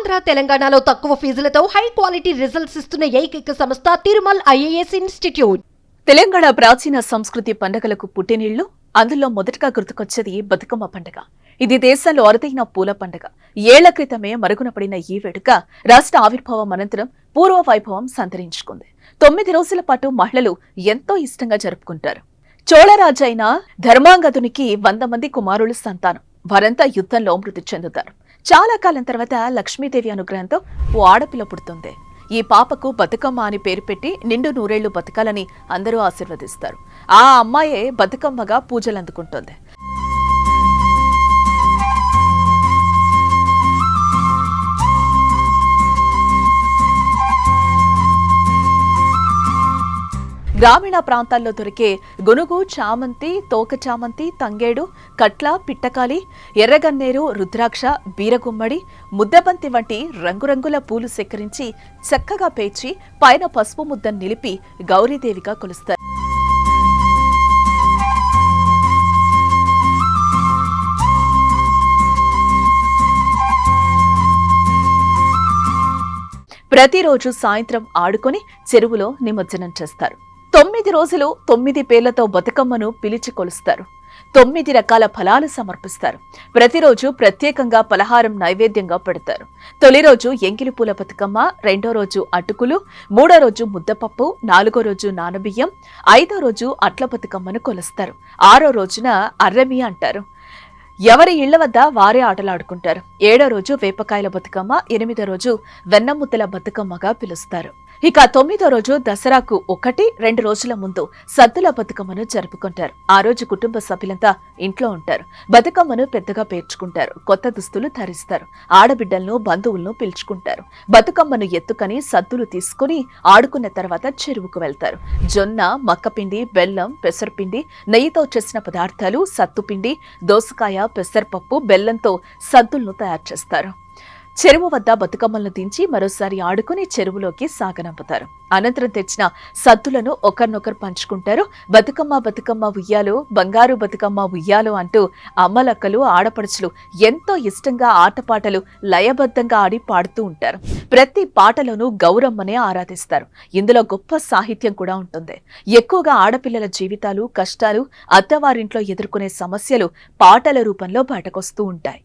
ఆంధ్ర తెలంగాణలో తక్కువ ఫీజులతో high quality results ఇస్తున్న ఏకైక సంస్థ తిరుమల్ ఐఏఎస్ ఇన్స్టిట్యూట్. తెలంగాణ ప్రాచీన సంస్కృతి పండుగలకు పుట్టినిళ్లు. అందులో మొదటగా గుర్తుకొచ్చేది బతుకమ్మ పండుగ. ఇది దేశంలో అరుదైన పూల పండుగ. ఏళ్ల క్రితమే మరుగున పడిన ఈ వేడుక రాష్ట్ర ఆవిర్భావం అనంతరం పూర్వ వైభవం సంతరించుకుంది. 9 రోజుల పాటు మహిళలు ఎంతో ఇష్టంగా జరుపుకుంటారు. చోళరాజు అయిన ధర్మాంగదునికి 100 మంది కుమారులు సంతానం. వారంతా యుద్ధంలో మృతి చెందుతారు. చాలా కాలం తర్వాత లక్ష్మీదేవి అనుగ్రహంతో ఓ ఆడపిల్ల పుడుతుంది. ఈ పాపకు బతుకమ్మ అని పేరు పెట్టి నిండు నూరేళ్లు బతకాలని అందరూ ఆశీర్వదిస్తారు. ఆ అమ్మాయే బతుకమ్మగా పూజలు అందుకుంటోంది. గ్రామీణ ప్రాంతాల్లో దొరికే గునుగు, చామంతి, తోక చామంతి, తంగేడు, కట్ల, పిట్టకాలి, ఎర్రగన్నేరు, రుద్రాక్ష, బీరగుమ్మడి, ముద్దబంతి వంటి రంగురంగుల పూలు సేకరించి చక్కగా పేర్చి పైన పసుపు ముద్దను నిలిపి గౌరీదేవిగా కొలుస్తారు. ప్రతిరోజు సాయంత్రం ఆడుకొని చెరువులో నిమజ్జనం చేస్తారు. 9 రోజులు 9 పేర్లతో బతుకమ్మను పిలిచి కొలుస్తారు. 9 రకాల ఫలాలు సమర్పిస్తారు. ప్రతిరోజు ప్రత్యేకంగా పలహారం నైవేద్యంగా పెడతారు. తొలి రోజు ఎంగిలిపూల బతుకమ్మ, రెండో రోజు అటుకులు, మూడో రోజు ముద్దపప్పు, నాలుగో రోజు నానబియ్యం, ఐదో రోజు అట్ల బతుకమ్మను కొలుస్తారు. ఆరో రోజున అర్రమి అంటారు. ఎవరి ఇళ్ల వద్ద వారే ఆటలాడుకుంటారు. 7వ రోజు వేపకాయల బతుకమ్మ, 8వ రోజు వెన్నముద్దల బతుకమ్మగా పిలుస్తారు. ఇక 9వ రోజు దసరాకు 1-2 రోజుల ముందు సద్దుల బతుకమ్మను జరుపుకుంటారు. ఆ రోజు కుటుంబ సభ్యులంతా ఇంట్లో ఉంటారు. బతుకమ్మను పెద్దగా పేర్చుకుంటారు. కొత్త దుస్తులు ధరిస్తారు. ఆడబిడ్డలను, బంధువులను పిలుచుకుంటారు. బతుకమ్మను ఎత్తుకొని సద్దులు తీసుకుని ఆడుకున్న తర్వాత చెరువుకు వెళ్తారు. జొన్న, మక్కపిండి, బెల్లం, పెసరపిండి, నెయ్యితో చేసిన పదార్థాలు, సత్తుపిండి, దోసకాయ, పెసరపప్పు, బెల్లంతో సద్దులను తయారు చేస్తారు. చెరువు వద్ద బతుకమ్మలను దించి మరోసారి ఆడుకుని చెరువులోకి సాగనంపుతారు. అనంతరం తెచ్చిన సద్దులను ఒకరినొకరు పంచుకుంటారు. బతుకమ్మ బతుకమ్మ ఉయ్యాలో, బంగారు బతుకమ్మ ఉయ్యాలో అంటూ అమ్మలక్కలు, ఆడపడుచులు ఎంతో ఇష్టంగా ఆటపాటలు లయబద్ధంగా ఆడి పాడుతూ ఉంటారు. ప్రతి పాటలోనూ గౌరమ్మనే ఆరాధిస్తారు. ఇందులో గొప్ప సాహిత్యం కూడా ఉంటుంది. ఎక్కువగా ఆడపిల్లల జీవితాలు, కష్టాలు, అత్తవారింట్లో ఎదుర్కొనే సమస్యలు పాటల రూపంలో బయటకొస్తూ ఉంటాయి.